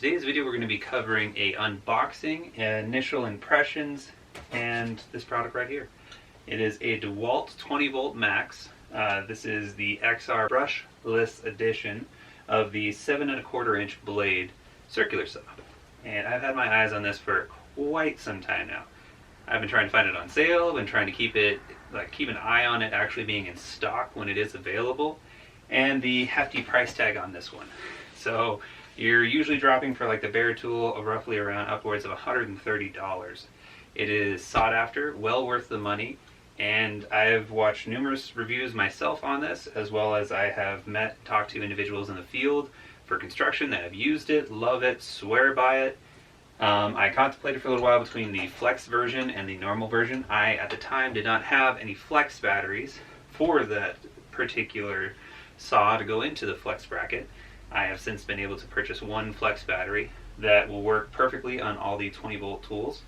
today's video we're going to be covering a unboxing, initial impressions, and this product right here. It is a Dewalt 20 volt max. This is the XR brushless edition of the 7 1/4 inch blade circular saw. And I've had my eyes on this for quite some time now. I've been trying to find it on sale, been trying to keep an eye on it actually being in stock when it is available, and the hefty price tag on this one. So you're usually dropping for like the bare tool of roughly around upwards of $130. It is sought after, well worth the money, and I've watched numerous reviews myself on this, as well as I have talked to individuals in the field for construction that have used it, love it, swear by it. I contemplated for a little while between the flex version and the normal version. I, at the time, did not have any flex batteries for that particular saw to go into the flex bracket. I have since been able to purchase one flex battery that will work perfectly on all the 20 volt tools.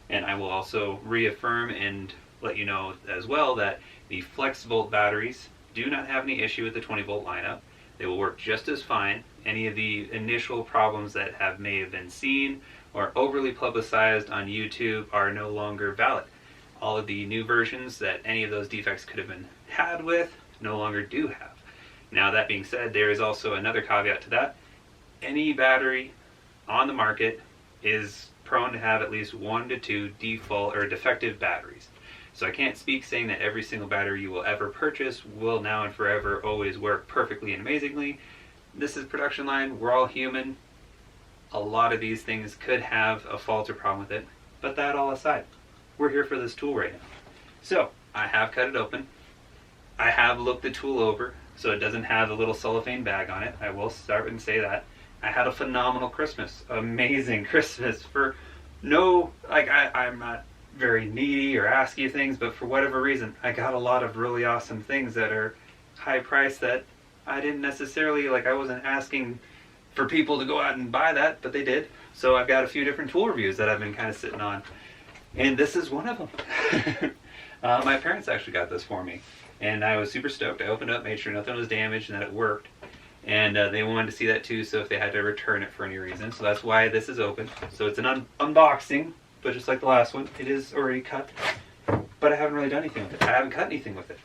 And I will also reaffirm and let you know as well that the flex volt batteries do not have any issue with the 20 volt lineup. They will work just as fine. Any of the initial problems that may have been seen or overly publicized on YouTube are no longer valid. All of the new versions that any of those defects could have been had with no longer do have. Now, that being said, there is also another caveat to that. Any battery on the market is prone to have at least 1 to 2 default or defective batteries. So I can't speak saying that every single battery you will ever purchase will now and forever always work perfectly and amazingly. This is production line, we're all human. A lot of these things could have a fault or problem with it, but that all aside, we're here for this tool right now. So I have cut it open. I have looked the tool over, so it doesn't have the little cellophane bag on it. I will start and say that. I had a phenomenal Christmas, amazing Christmas. I'm not very needy or ask you things, but for whatever reason, I got a lot of really awesome things that are high price that I didn't necessarily, I wasn't asking for people to go out and buy that, but they did. So I've got a few different tool reviews that I've been kind of sitting on, and this is one of them. My parents actually got this for me, and I was super stoked. I opened it up, made sure nothing was damaged and that it worked, and they wanted to see that too, so if they had to return it for any reason. So that's why this is open. So it's an unboxing, but just like the last one, it is already cut, but I haven't really done anything with it. I haven't cut anything with it.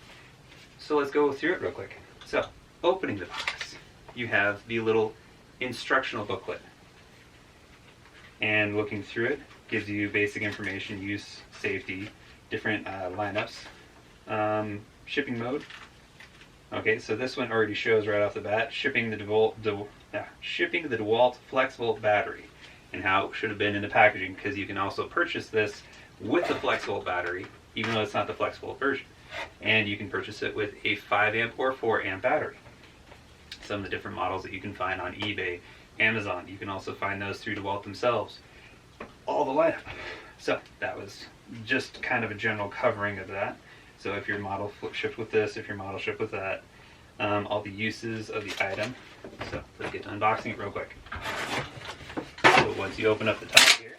So let's go through it real quick. So, opening the box, you have the little instructional booklet, and looking through it gives you basic information, use, safety, different lineups, shipping mode. Okay, so this one already shows right off the bat shipping the Dewalt Flex Volt battery and how it should have been in the packaging, because you can also purchase this with the Flex Volt battery, even though it's not the Flex Volt version, and you can purchase it with a 5 amp or 4 amp battery. Some of the different models that you can find on eBay, Amazon. You can also find those through Dewalt themselves. All the lineup. So that was just kind of a general covering of that. So if your model shipped with this, if your model shipped with that, all the uses of the item. So let's get to unboxing it real quick. So once you open up the top here,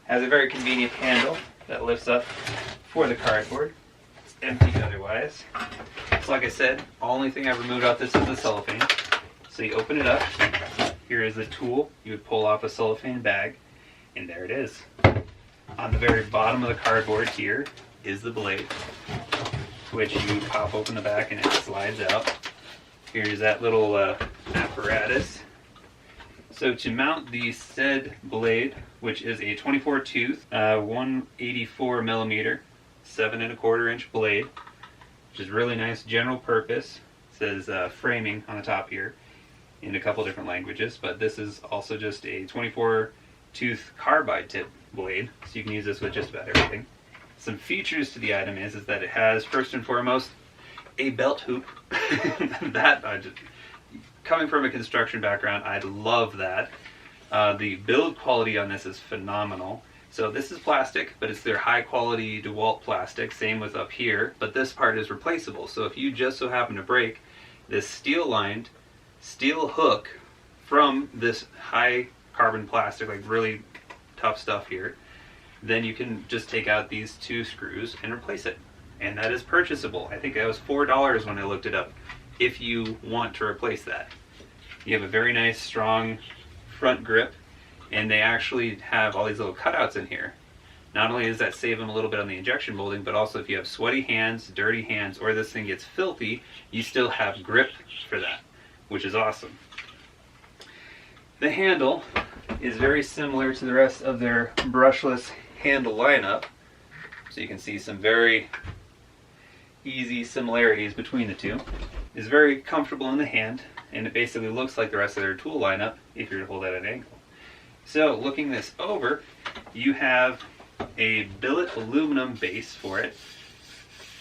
has a very convenient handle that lifts up for the cardboard. It's empty otherwise. So like I said, only thing I've removed out this is the cellophane. So you open it up, here is the tool. You would pull off a cellophane bag, and there it is. On the very bottom of the cardboard here is the blade, which you pop open the back and it slides out. Here's that little apparatus. So to mount the said blade, which is a 24 tooth, 184 millimeter, 7 1/4 inch blade, which is really nice, general purpose. It says framing on the top here in a couple different languages, but this is also just a 24 tooth carbide tip blade, so you can use this with just about everything. Some features to the item is that it has, first and foremost, a belt hoop. Coming from a construction background, I love that. The build quality on this is phenomenal. So this is plastic, but it's their high quality Dewalt plastic, same with up here, but this part is replaceable. So if you just so happen to break this steel lined steel hook from this high carbon plastic, like really tough stuff here, then you can just take out these 2 screws and replace it. And that is purchasable. I think that was $4 when I looked it up, if you want to replace that. You have a very nice strong front grip, and they actually have all these little cutouts in here. Not only does that save them a little bit on the injection molding, but also if you have sweaty hands, dirty hands, or this thing gets filthy, you still have grip for that, which is awesome. The handle is very similar to the rest of their brushless handle lineup. So you can see some very easy similarities between the two. It's very comfortable in the hand, and it basically looks like the rest of their tool lineup if you're to hold it at an angle. So looking this over, you have a billet aluminum base for it.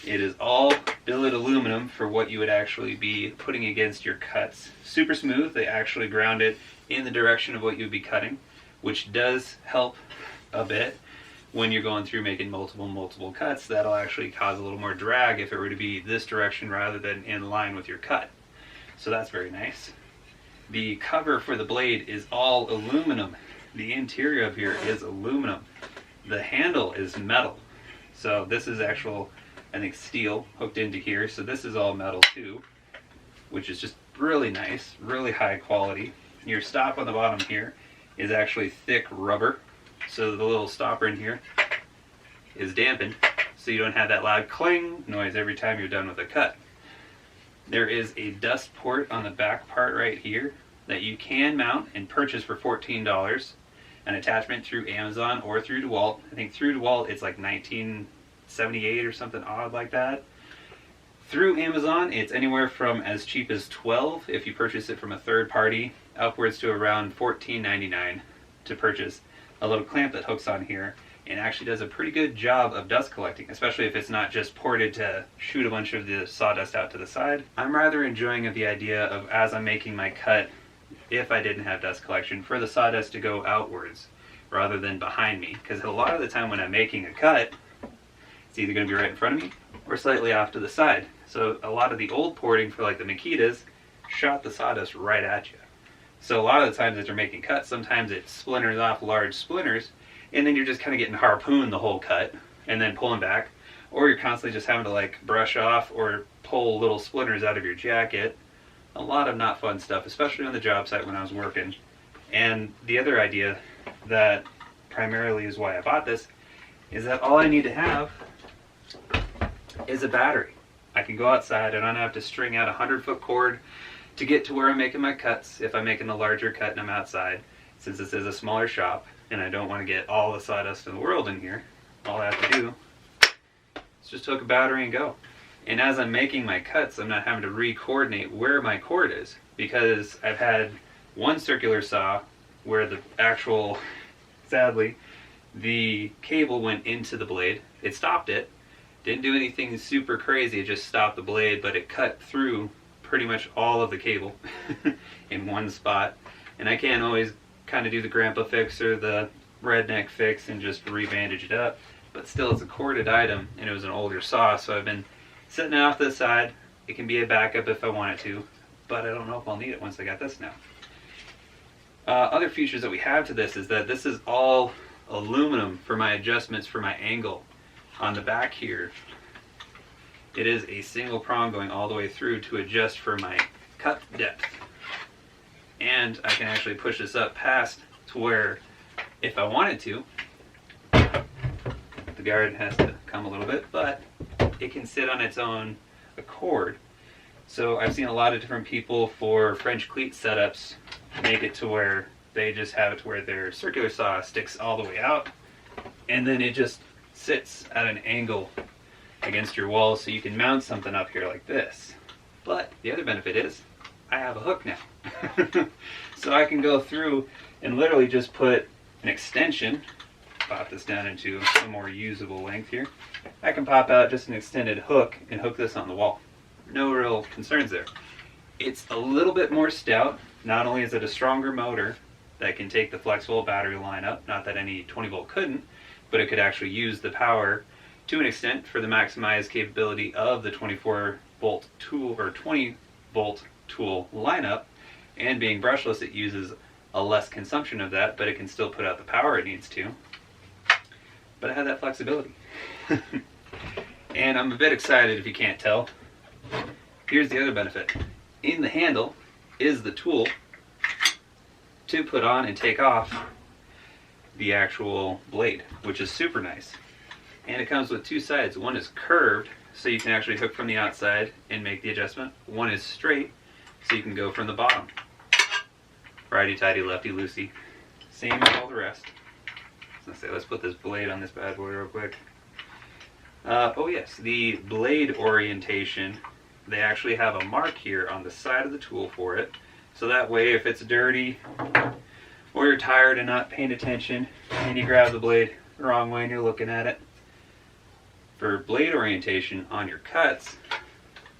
It is all billet aluminum for what you would actually be putting against your cuts. Super smooth. They actually ground it in the direction of what you would be cutting, which does help a bit when you're going through making multiple cuts. That'll actually cause a little more drag if it were to be this direction rather than in line with your cut. So that's very nice. The cover for the blade is all aluminum. The interior of here is aluminum. The handle is metal. So this is actual, I think, steel hooked into here. So this is all metal too, which is just really nice, really high quality. Your stop on the bottom here is actually thick rubber. So the little stopper in here is dampened, so you don't have that loud cling noise every time you're done with a cut. There is a dust port on the back part right here that you can mount and purchase for $14. An attachment through Amazon or through Dewalt. I think through Dewalt it's like $19.78 or something odd like that. Through Amazon it's anywhere from as cheap as $12 if you purchase it from a third party, upwards to around $14.99 to purchase a little clamp that hooks on here and actually does a pretty good job of dust collecting, especially if it's not just ported to shoot a bunch of the sawdust out to the side. I'm rather enjoying the idea of, as I'm making my cut, if I didn't have dust collection, for the sawdust to go outwards rather than behind me, because a lot of the time when I'm making a cut, it's either going to be right in front of me or slightly off to the side. So a lot of the old porting for like the Makitas shot the sawdust right at you. So a lot of the times as you're making cuts, sometimes it splinters off large splinters, and then you're just kind of getting harpooned the whole cut and then pulling back, or you're constantly just having to like brush off or pull little splinters out of your jacket. A lot of not fun stuff, especially on the job site when I was working. And the other idea that primarily is why I bought this is that all I need to have is a battery. I can go outside and I don't have to string out a 100-foot cord to get to where I'm making my cuts if I'm making a larger cut and I'm outside. Since this is a smaller shop and I don't want to get all the sawdust in the world in here, all I have to do is just hook a battery and go. And as I'm making my cuts, I'm not having to re-coordinate where my cord is, because I've had one circular saw where the actual, sadly, the cable went into the blade. It stopped it. Didn't do anything super crazy, it just stopped the blade, but it cut through pretty much all of the cable in one spot. And I can't always kind of do the grandpa fix or the redneck fix and just re-bandage it up, but still it's a corded item and it was an older saw, so I've been setting it off to the side. It can be a backup if I want it to, but I don't know if I'll need it once I got this now. Other features that we have to this is that this is all aluminum for my adjustments for my angle. On the back here, it is a single prong going all the way through to adjust for my cut depth. And I can actually push this up past to where, if I wanted to, the guard has to come a little bit, but it can sit on its own accord. So I've seen a lot of different people for French cleat setups make it to where they just have it to where their circular saw sticks all the way out, and then it just sits at an angle against your wall, so you can mount something up here like this. But the other benefit is I have a hook now. So I can go through and literally just put an extension, pop this down into a more usable length here. I can pop out just an extended hook and hook this on the wall. No real concerns there. It's a little bit more stout. Not only is it a stronger motor that can take the flexible battery lineup, not that any 20 volt couldn't, but it could actually use the power to an extent for the maximized capability of the 24 volt tool or 20 volt tool lineup. And being brushless, it uses a less consumption of that, but it can still put out the power it needs to. But I have that flexibility. And I'm a bit excited if you can't tell. Here's the other benefit. In the handle is the tool to put on and take off the actual blade, which is super nice. And it comes with two sides. One is curved, so you can actually hook from the outside and make the adjustment. One is straight, so you can go from the bottom. Righty-tighty, lefty-loosey. Same as all the rest. Let's put this blade on this bad boy real quick. Oh yes, the blade orientation, they actually have a mark here on the side of the tool for it. So that way, if it's dirty, or you're tired and not paying attention, and you grab the blade the wrong way and you're looking at it. For blade orientation on your cuts,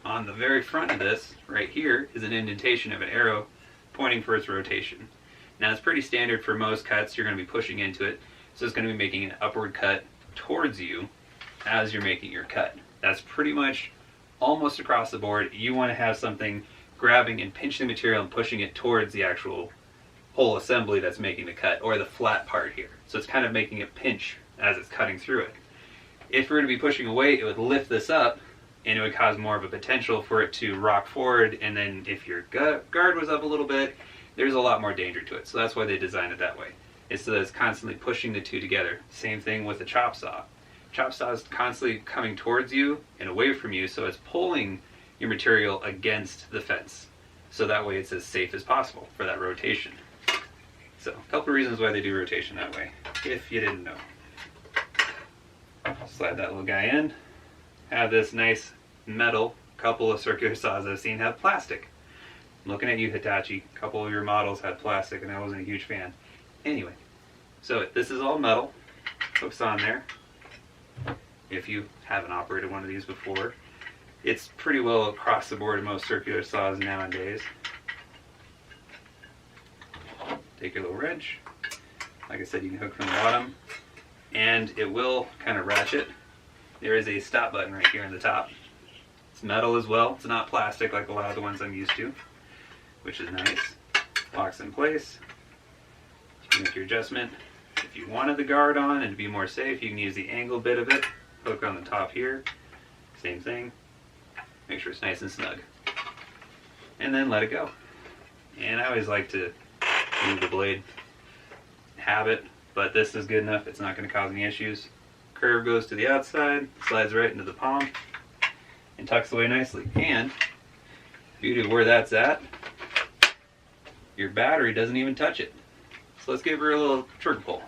on the very front of this, right here, is an indentation of an arrow pointing for its rotation. Now it's pretty standard for most cuts, you're going to be pushing into it, so it's going to be making an upward cut towards you as you're making your cut. That's pretty much almost across the board. You want to have something grabbing and pinching the material and pushing it towards the actual whole assembly that's making the cut, or the flat part here. So it's kind of making it pinch as it's cutting through it. If we were to be pushing away, it would lift this up and it would cause more of a potential for it to rock forward, and then if your guard was up a little bit, there's a lot more danger to it. So that's why they designed it that way. It's so that it's constantly pushing the two together. Same thing with the chop saw. Chop saw is constantly coming towards you and away from you, so it's pulling your material against the fence. So that way it's as safe as possible for that rotation. So a couple of reasons why they do rotation that way, if you didn't know. Slide that little guy in. Have this nice metal. A couple of circular saws I've seen have plastic. I'm looking at you, Hitachi. A couple of your models had plastic and I wasn't a huge fan. Anyway, so this is all metal. Hooks on there. If you haven't operated one of these before, it's pretty well across the board in most circular saws nowadays. Take your little wrench. Like I said, you can hook from the bottom, and it will kind of ratchet. There is a stop button right here in the top. It's metal as well. It's not plastic like a lot of the ones I'm used to, which is nice. Locks in place. You make your adjustment. If you wanted the guard on and to be more safe, you can use the angle bit of it. Hook on the top here. Same thing. Make sure it's nice and snug. And then let it go. And I always like to move the blade. Have it, but this is good enough. It's not going to cause any issues. Curve goes to the outside, slides right into the palm, and tucks away nicely. And beauty of where that's at, your battery doesn't even touch it. So let's give her a little trigger pull.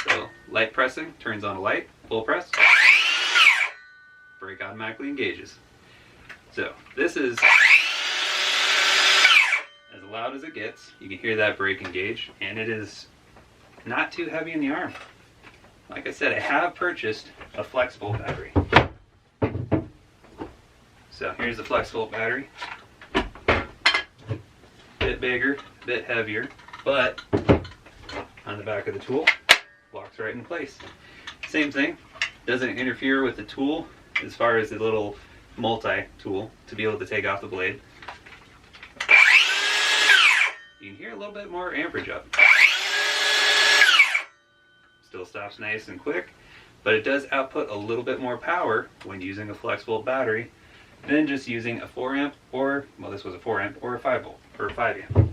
So light pressing turns on a light, full press, brake automatically engages. So this is as loud as it gets. You can hear that brake engage, and it is not too heavy in the arm. Like I said, I have purchased a flexible battery. So here's the flexible battery. Bit bigger, bit heavier, but on the back of the tool, locks right in place. Same thing, doesn't interfere with the tool as far as the little multi-tool to be able to take off the blade. You can hear a little bit more amperage up. Still stops nice and quick, but it does output a little bit more power when using a flexible battery than just using a 4 amp or, well, this was a 4 amp or a 5 volt or a 5 amp.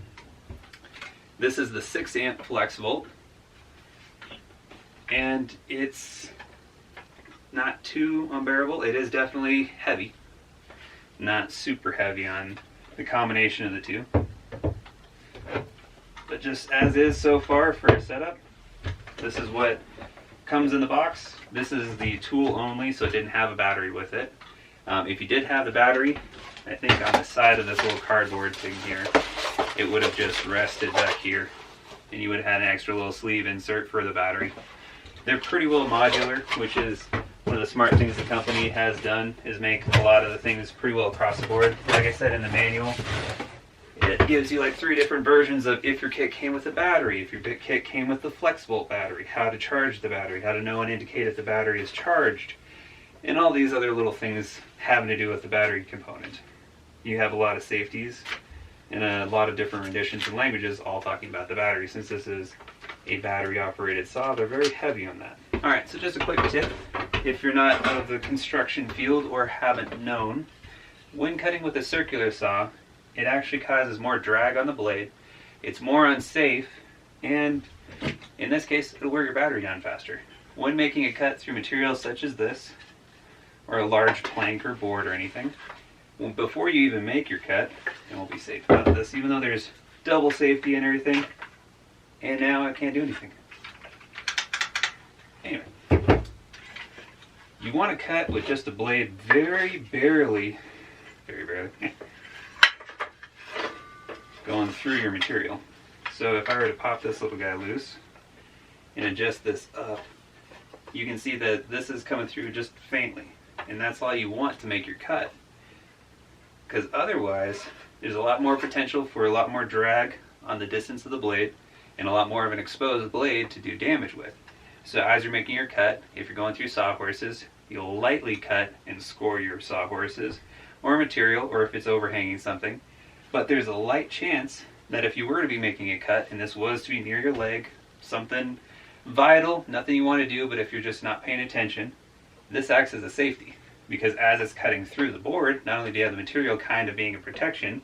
This is the 6 amp flex volt, and it's not too unbearable. It is definitely heavy, not super heavy on the combination of the two, but just as is so far for a setup. This is what comes in the box. This is the tool only, so it didn't have a battery with it. If you did have the battery, I think on the side of this little cardboard thing here, it would have just rested back here, and you would have had an extra little sleeve insert for the battery. They're pretty well modular, which is one of the smart things the company has done, is make a lot of the things pretty well across the board. Like I said in the manual, it gives you like 3 different versions of if your kit came with a battery, if your kit came with the flex volt battery, how to charge the battery, how to know and indicate if the battery is charged, and all these other little things having to do with the battery component. You have a lot of safeties and a lot of different renditions and languages all talking about the battery. Since this is a battery operated saw, they're very heavy on that. Alright, so just a quick tip, if you're not of the construction field or haven't known, when cutting with a circular saw, it actually causes more drag on the blade It's more unsafe, and in this case, it'll wear your battery down faster. When making a cut through materials such as this, or a large plank or board or anything, well, before you even make your cut, and we'll be safe about this, even though there's double safety and everything, and now I can't do anything. Anyway, you want to cut with just a blade very barely going through your material. So if I were to pop this little guy loose and adjust this up, you can see that this is coming through just faintly, and that's all you want to make your cut, because otherwise there's a lot more potential for a lot more drag on the distance of the blade and a lot more of an exposed blade to do damage with. So as you're making your cut, if you're going through sawhorses, you'll lightly cut and score your sawhorses or material, or if it's overhanging something. But there's a light chance that if you were to be making a cut and this was to be near your leg, something vital, nothing you want to do, but if you're just not paying attention, this acts as a safety, because as it's cutting through the board, not only do you have the material kind of being a protection,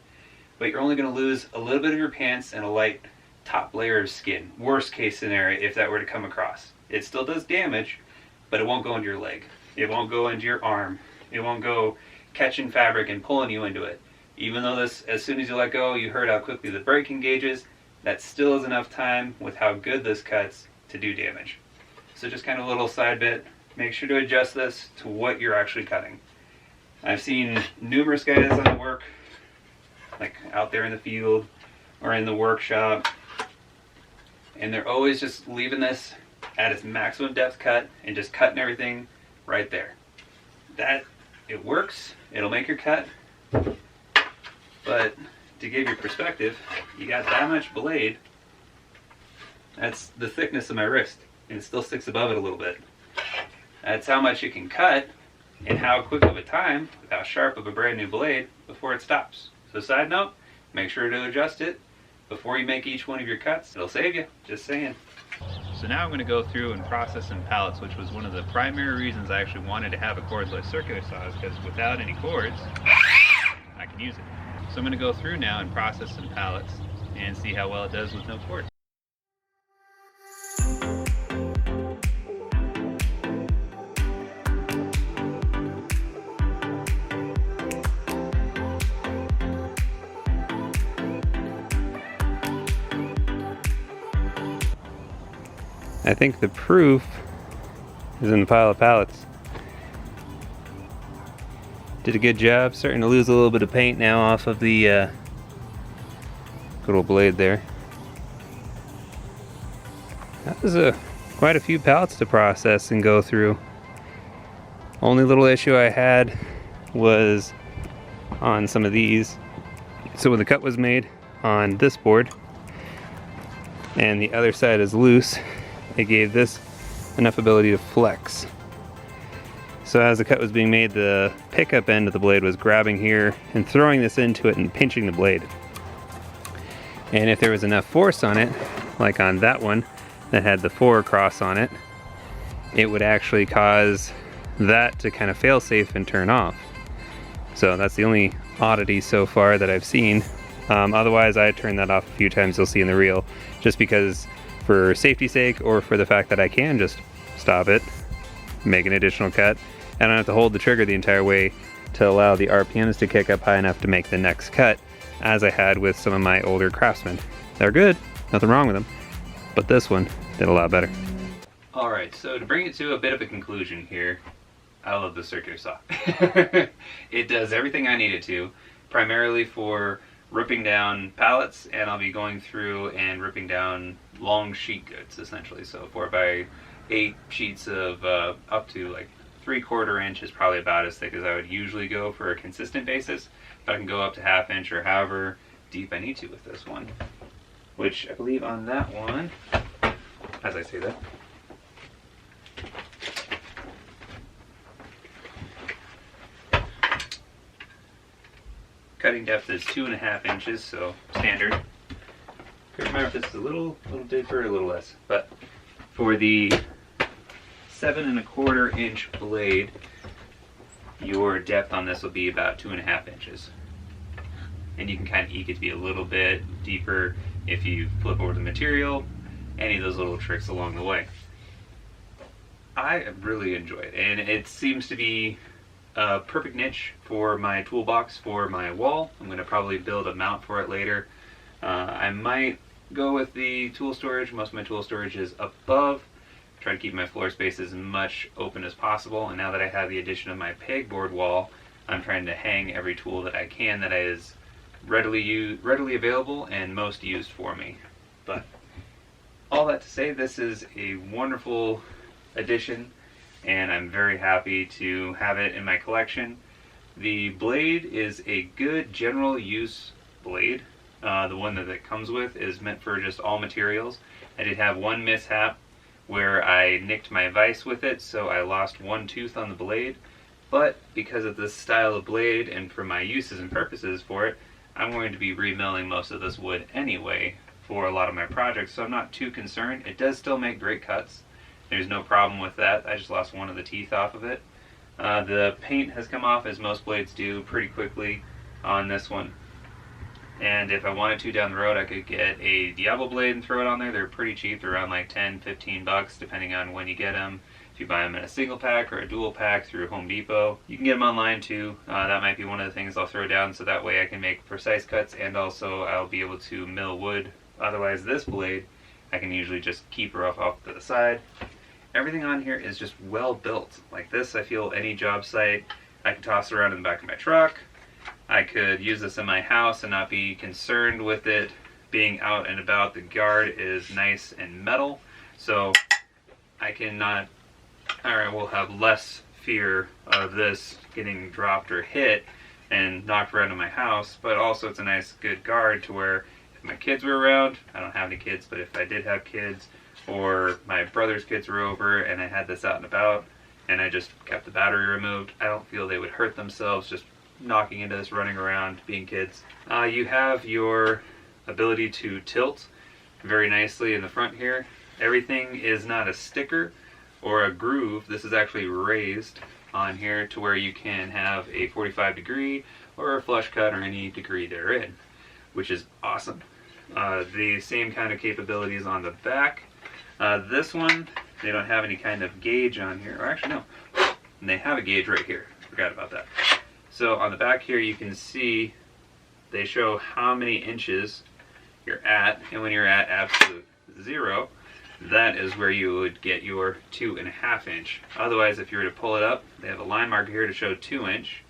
but you're only going to lose a little bit of your pants and a light top layer of skin. Worst case scenario, if that were to come across. It still does damage, but it won't go into your leg. It won't go into your arm. It won't go catching fabric and pulling you into it. Even though this, as soon as you let go, you heard how quickly the brake engages, that still is enough time with how good this cuts to do damage. So just kind of a little side bit, make sure to adjust this to what you're actually cutting. I've seen numerous guys on the work, like out there in the field or in the workshop, and they're always just leaving this at its maximum depth cut and just cutting everything right there. That, it works, it'll make your cut, but to give you perspective, you got that much blade, that's the thickness of my wrist, and it still sticks above it a little bit. That's how much you can cut and how quick of a time, with how sharp of a brand new blade, before it stops. So side note, make sure to adjust it before you make each one of your cuts. It'll save you, just saying. So now I'm going to go through and process some pallets, which was one of the primary reasons I actually wanted to have a cordless circular saw, because without any cords, I can use it. So I'm going to go through now and process some pallets and see how well it does with no cords. I think the proof is in the pile of pallets. Did a good job. Starting to lose a little bit of paint now off of the good old blade there. That was quite a few pallets to process and go through. Only little issue I had was on some of these. So when the cut was made on this board and the other side is loose, it gave this enough ability to flex. So as the cut was being made, the pickup end of the blade was grabbing here and throwing this into it and pinching the blade. And if there was enough force on it, like on that one that had the 4 across on it, it would actually cause that to kind of fail safe and turn off. So that's the only oddity so far that I've seen. Otherwise, I turned that off a few times, you'll see in the reel, just because for safety's sake, or for the fact that I can just stop it, make an additional cut. I don't have to hold the trigger the entire way to allow the RPMs to kick up high enough to make the next cut, as I had with some of my older Craftsmen. They're good, nothing wrong with them, but this one did a lot better. Alright, so to bring it to a bit of a conclusion here, I love the circular saw. It does everything I need it to, primarily for ripping down pallets, and I'll be going through and ripping down long sheet goods, essentially. So 4x8 sheets of up to like 3/4 inch is probably about as thick as I would usually go for a consistent basis, but I can go up to 1/2 inch or however deep I need to with this one, which I believe on that one, as I say that, cutting depth is 2.5 inches, so standard. Can't remember if this is a little deeper or a little less, but for the 7.25 inch blade, your depth on this will be about 2.5 inches. And you can kind of eke it to be a little bit deeper if you flip over the material, any of those little tricks along the way. I really enjoy it, and it seems to be a perfect niche for my toolbox for my wall. I'm going to probably build a mount for it later. I might go with the tool storage. Most of my tool storage is above. Try to keep my floor space as much open as possible, and now that I have the addition of my pegboard wall, I'm trying to hang every tool that I can that is readily available and most used for me. But all that to say, this is a wonderful addition, and I'm very happy to have it in my collection. The blade is a good general use blade. The one that it comes with is meant for just all materials. I did have one mishap where I nicked my vise with it, so I lost one tooth on the blade. But because of this style of blade and for my uses and purposes for it, I'm going to be remilling most of this wood anyway for a lot of my projects, so I'm not too concerned. It does still make great cuts. There's no problem with that. I just lost one of the teeth off of it. The paint has come off, as most blades do, pretty quickly on this one. And if I wanted to down the road, I could get a Diablo blade and throw it on there. They're pretty cheap. They're around like 10, 15 bucks depending on when you get them. If you buy them in a single pack or a dual pack through Home Depot, you can get them online too. That might be one of the things I'll throw down, so that way I can make precise cuts, and also I'll be able to mill wood. Otherwise, this blade, I can usually just keep her off to the side. Everything on here is just well built. Like this, I feel any job site, I can toss it around in the back of my truck. I could use this in my house and not be concerned with it being out and about. The guard is nice and metal, so I will have less fear of this getting dropped or hit and knocked around in my house. But also it's a nice good guard to where if my kids were around, I don't have any kids, but if I did have kids, or my brother's kids were over and I had this out and about and I just kept the battery removed, I don't feel they would hurt themselves just knocking into this, running around, being kids. You have your ability to tilt very nicely in the front here. Everything is not a sticker or a groove. This is actually raised on here to where you can have a 45 degree or a flush cut or any degree therein, which is awesome. The same kind of capabilities on the back. This one, they don't have any kind of gauge on here, or actually no, and they have a gauge right here. Forgot about that. So on the back here you can see they show how many inches you're at, and when you're at absolute 0, that is where you would get your 2.5 inch. Otherwise, if you were to pull it up, they have a line marker here to show 2 inch,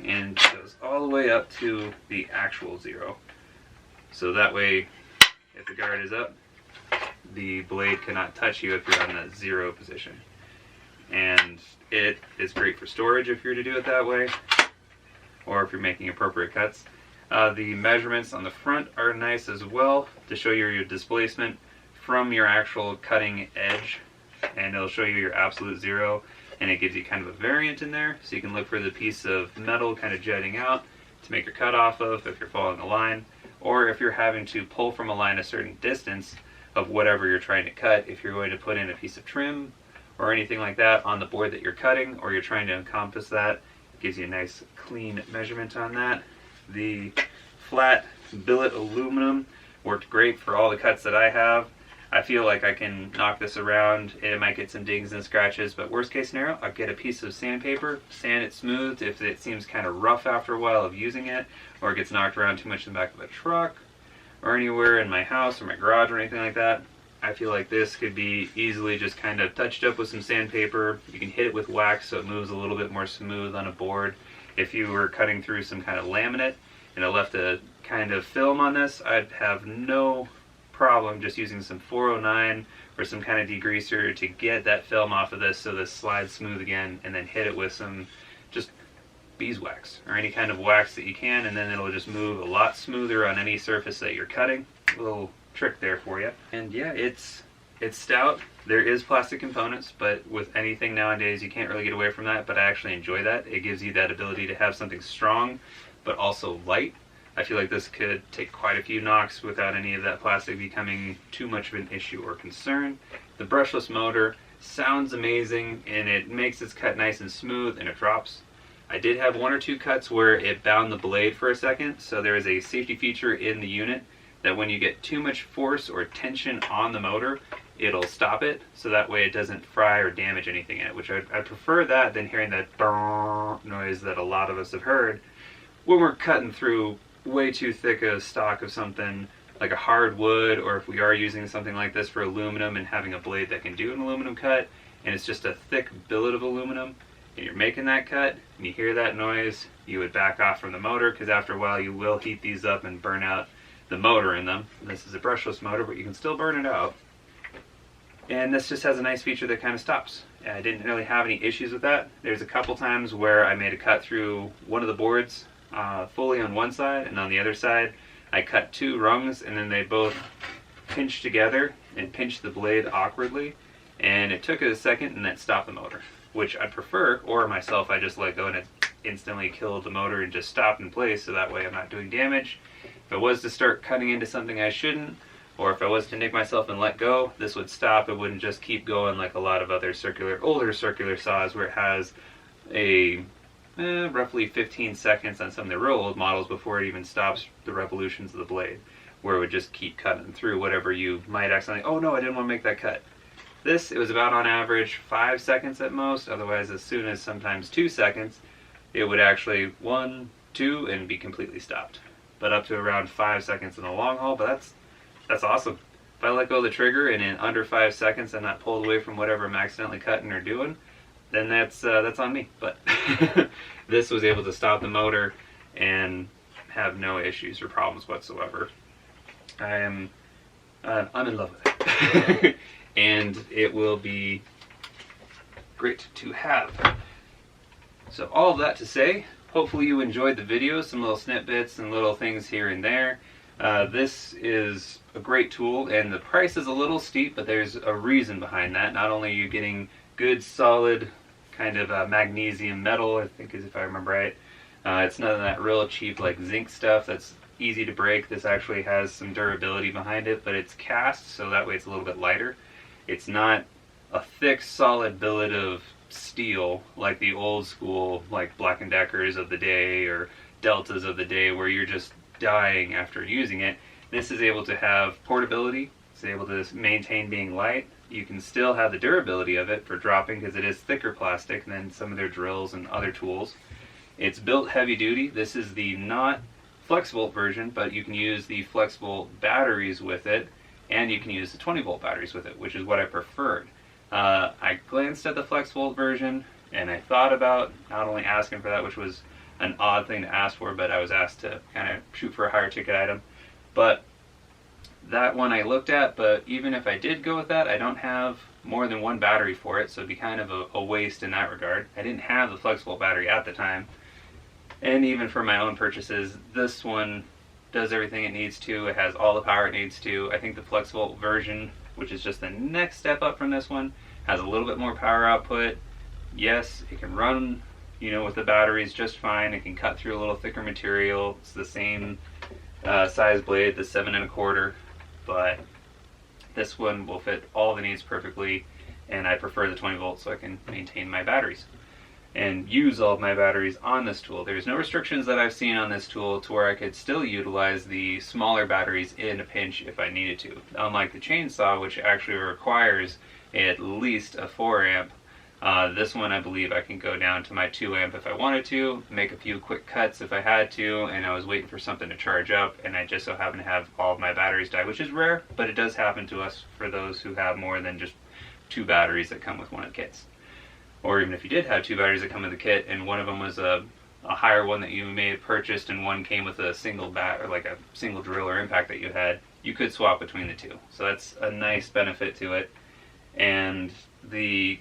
and it goes all the way up to the actual 0. So that way, if the guard is up, the blade cannot touch you if you're on that 0 position. And it is great for storage if you're to do it that way, or if you're making appropriate cuts. The measurements on the front are nice as well to show you your displacement from your actual cutting edge, and it'll show you your absolute 0, and it gives you kind of a variant in there, so you can look for the piece of metal kind of jutting out to make your cut off of if you're following a line, or if you're having to pull from a line a certain distance of whatever you're trying to cut. If you're going to put in a piece of trim or anything like that on the board that you're cutting, or you're trying to encompass that, it gives you a nice clean measurement on that. The flat billet aluminum worked great for all the cuts that I have. I feel like I can knock this around. It might get some dings and scratches, but worst case scenario, I'll get a piece of sandpaper, sand it smooth if it seems kind of rough after a while of using it, or it gets knocked around too much in the back of a truck, or anywhere in my house or my garage or anything like that. I feel like this could be easily just kind of touched up with some sandpaper. You can hit it with wax so it moves a little bit more smooth on a board. If you were cutting through some kind of laminate and it left a kind of film on this, I'd have no problem just using some 409 or some kind of degreaser to get that film off of this so this slides smooth again, and then hit it with some just beeswax or any kind of wax that you can, and then it'll just move a lot smoother on any surface that you're cutting. A little trick there for you. And yeah, it's stout. There is plastic components, but with anything nowadays you can't really get away from that, but I actually enjoy that. It gives you that ability to have something strong but also light. I feel like this could take quite a few knocks without any of that plastic becoming too much of an issue or concern. The brushless motor sounds amazing, and it makes its cut nice and smooth, and it drops. I did have one or two cuts where it bound the blade for a second, so there is a safety feature in the unit that when you get too much force or tension on the motor, it'll stop it, so that way it doesn't fry or damage anything in it, which I prefer that than hearing that brrrr noise that a lot of us have heard when we're cutting through way too thick a stock of something like a hardwood, or if we are using something like this for aluminum and having a blade that can do an aluminum cut, and it's just a thick billet of aluminum, and you're making that cut, and you hear that noise, you would back off from the motor, because after a while you will heat these up and burn out the motor in them. This is a brushless motor, but you can still burn it out. And this just has a nice feature that kind of stops. I didn't really have any issues with that. There's a couple times where I made a cut through one of the boards fully on one side, and on the other side I cut two rungs, and then they both pinched together and pinched the blade awkwardly, and it took it a second and that stopped the motor, which I prefer, or myself I just let go and it instantly killed the motor and just stopped in place, so that way I'm not doing damage. If I was to start cutting into something I shouldn't, or if I was to nick myself and let go, this would stop. It wouldn't just keep going like a lot of other older circular saws where it has a roughly 15 seconds on some of the real old models before it even stops the revolutions of the blade, where it would just keep cutting through whatever you might accidentally, oh no, I didn't want to make that cut. This, it was about on average 5 seconds at most, otherwise as soon as sometimes 2 seconds, it would actually 1, 2, and be completely stopped. But up to around 5 seconds in the long haul, but that's awesome. If I let go of the trigger and in under 5 seconds I'm not pulled away from whatever I'm accidentally cutting or doing, then that's on me. But this was able to stop the motor and have no issues or problems whatsoever. I'm in love with it. And it will be great to have. So all of that to say, hopefully you enjoyed the video, some little snippets and little things here and there. This is a great tool, and the price is a little steep, but there's a reason behind that. Not only are you getting good, solid, kind of magnesium metal, I think is if I remember right. It's none of that real cheap like zinc stuff that's easy to break. This actually has some durability behind it, but it's cast, so that way it's a little bit lighter. It's not a thick, solid billet of steel like the old school, like Black & Deckers of the day or Deltas of the day, where you're just dying after using it. This is able to have portability. It's able to maintain being light. You can still have the durability of it for dropping, because it is thicker plastic than some of their drills and other tools. It's built heavy duty. This is the not flex volt version, but you can use the flex volt batteries with it, and you can use the 20 volt batteries with it, which is what I preferred. I glanced at the flex volt version, and I thought about not only asking for that, which was an odd thing to ask for, but I was asked to kind of shoot for a higher ticket item. But that one I looked at, but even if I did go with that, I don't have more than one battery for it, so it'd be kind of a waste in that regard. I didn't have the flex volt battery at the time, and even for my own purchases, this one does everything it needs to. It has all the power it needs to. I think the flex volt version, which is just the next step up from this one, has a little bit more power output. Yes, it can run, with the batteries just fine. It can cut through a little thicker material. It's the same size blade, the 7 1/4, but this one will fit all the needs perfectly, and I prefer the 20 volts so I can maintain my batteries and use all of my batteries on this tool. There's no restrictions that I've seen on this tool to where I could still utilize the smaller batteries in a pinch if I needed to. Unlike the chainsaw, which actually requires at least a 4 amp, this one I believe I can go down to my 2 amp if I wanted to, make a few quick cuts if I had to, and I was waiting for something to charge up, and I just so happen to have all of my batteries die, which is rare, but it does happen to us for those who have more than just 2 batteries that come with one of the kits. Or even if you did have 2 batteries that come with the kit, and one of them was a higher one that you may have purchased, and one came with a single or like a single drill or impact that you had, you could swap between the two. So that's a nice benefit to it. And the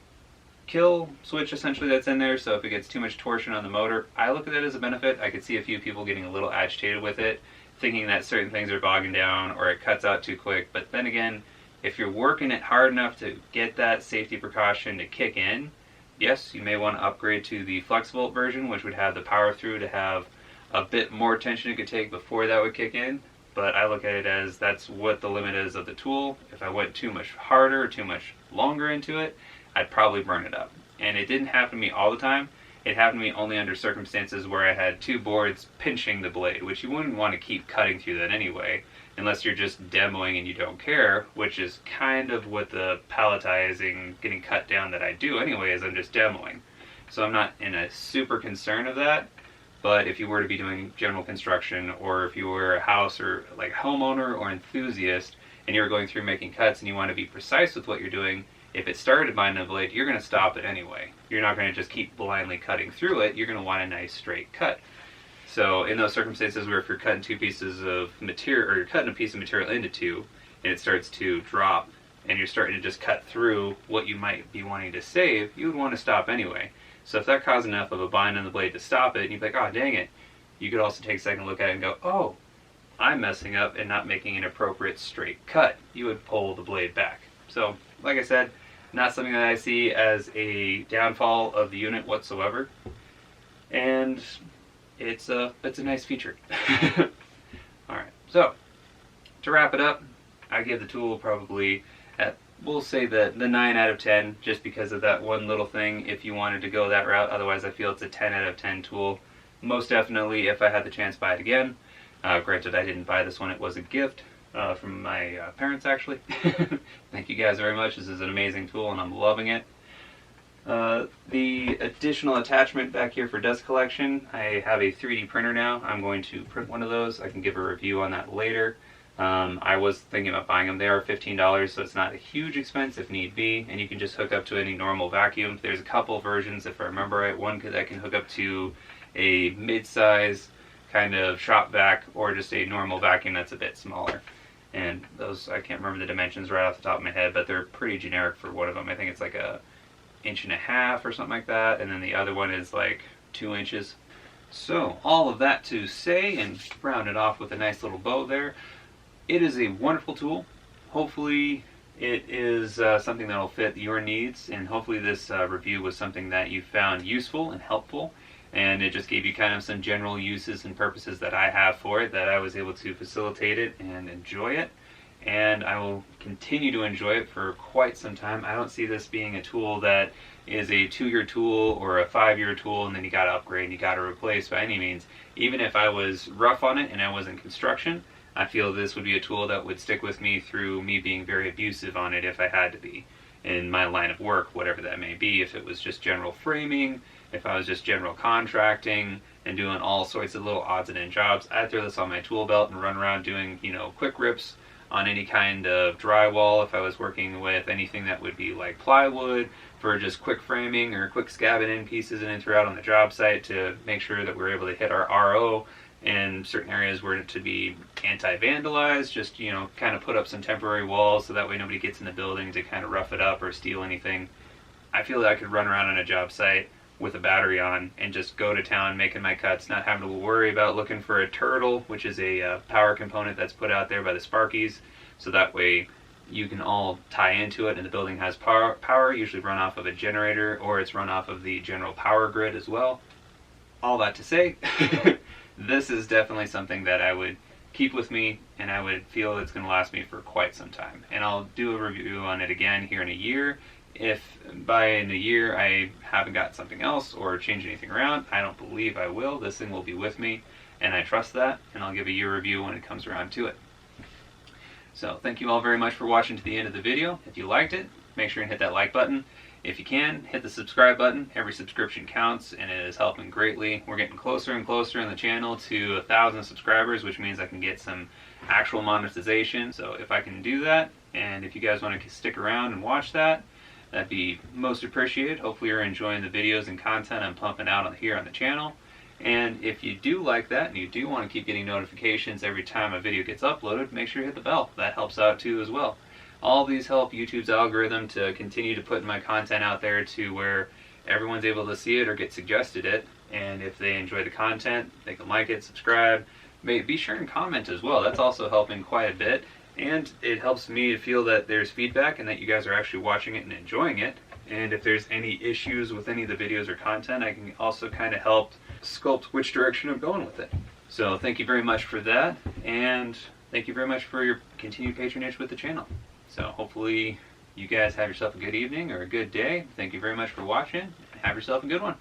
kill switch essentially that's in there, so if it gets too much torsion on the motor, I look at it as a benefit. I could see a few people getting a little agitated with it, thinking that certain things are bogging down or it cuts out too quick. But then again, if you're working it hard enough to get that safety precaution to kick in, yes, you may want to upgrade to the flex volt version, which would have the power through to have a bit more tension it could take before that would kick in. But I look at it as that's what the limit is of the tool. If I went too much harder, too much longer into it, I'd probably burn it up. And it didn't happen to me all the time. It happened to me only under circumstances where I had two boards pinching the blade, which you wouldn't want to keep cutting through that anyway, unless you're just demoing and you don't care, which is kind of what the palletizing, getting cut down that I do anyway, is I'm just demoing. So I'm not in a super concern of that. But if you were to be doing general construction, or if you were a house or like homeowner or enthusiast, and you're going through making cuts and you want to be precise with what you're doing, if it started binding the blade, you're going to stop it anyway. You're not going to just keep blindly cutting through it. You're going to want a nice straight cut. So in those circumstances where if you're cutting two pieces of material, or you're cutting a piece of material into two, and it starts to drop, and you're starting to just cut through what you might be wanting to save, you would want to stop anyway. So if that caused enough of a bind on the blade to stop it, and you'd be like, oh dang it, you could also take a second look at it and go, oh, I'm messing up and not making an appropriate straight cut. You would pull the blade back. So, like I said, not something that I see as a downfall of the unit whatsoever. And it's a nice feature. Alright, so to wrap it up, I give the tool probably at, we'll say the 9 out of 10, just because of that one little thing if you wanted to go that route. Otherwise, I feel it's a 10 out of 10 tool. Most definitely, if I had the chance, buy it again. Granted, I didn't buy this one. It was a gift from my parents, actually. Thank you guys very much. This is an amazing tool, and I'm loving it. The additional attachment back here for dust collection, I have a 3D printer now. I'm going to print one of those. I can give a review on that later. I was thinking about buying them. They are $15, so it's not a huge expense if need be, and you can just hook up to any normal vacuum. There's a couple versions, if I remember right. One that can hook up to a mid-size kind of shop vac, or just a normal vacuum that's a bit smaller. And those, I can't remember the dimensions right off the top of my head, but they're pretty generic for one of them. I think it's like a 1.5 inches or something like that, and then the other one is like 2 inches. So all of that to say, and round it off with a nice little bow there, it is a wonderful tool. Hopefully it is something that will fit your needs, and hopefully this review was something that you found useful and helpful, and it just gave you kind of some general uses and purposes that I have for it, that I was able to facilitate it and enjoy it, and I will continue to enjoy it for quite some time. I don't see this being a tool that is a 2-year tool or a 5-year tool and then you got to upgrade and you got to replace by any means. Even if I was rough on it and I was in construction, I feel this would be a tool that would stick with me through me being very abusive on it if I had to be in my line of work, whatever that may be. If it was just general framing, if I was just general contracting and doing all sorts of little odds and end jobs, I'd throw this on my tool belt and run around doing, quick rips on any kind of drywall. If I was working with anything that would be like plywood for just quick framing or quick scabbing in pieces and then throw out on the job site to make sure that we're able to hit our RO in certain areas where to be anti-vandalized, just, kind of put up some temporary walls so that way nobody gets in the building to kind of rough it up or steal anything. I feel that I could run around on a job site with a battery on and just go to town making my cuts, not having to worry about looking for a turtle, which is a power component that's put out there by the Sparkies, so that way you can all tie into it and the building has power, usually run off of a generator, or it's run off of the general power grid as well. All that to say, this is definitely something that I would keep with me, and I would feel it's going to last me for quite some time. And I'll do a review on it again here in a year. If by in a year I haven't got something else or changed anything around, I don't believe I will. This thing will be with me, and I trust that, and I'll give a year review when it comes around to it. So thank you all very much for watching to the end of the video. If you liked it, make sure and hit that like button. If you can, hit the subscribe button. Every subscription counts, and it is helping greatly. We're getting closer and closer in the channel to 1,000 subscribers, which means I can get some actual monetization. So if I can do that, and if you guys want to stick around and watch that, that'd be most appreciated. Hopefully you're enjoying the videos and content I'm pumping out here on the channel. And if you do like that, and you do want to keep getting notifications every time a video gets uploaded, make sure you hit the bell. That helps out too as well. All these help YouTube's algorithm to continue to put my content out there to where everyone's able to see it or get suggested it. And if they enjoy the content, they can like it, subscribe. Be sure and comment as well. That's also helping quite a bit. And it helps me to feel that there's feedback and that you guys are actually watching it and enjoying it. And if there's any issues with any of the videos or content, I can also kind of help sculpt which direction I'm going with it. So thank you very much for that, and thank you very much for your continued patronage with the channel. So hopefully you guys have yourself a good evening or a good day. Thank you very much for watching. Have yourself a good one.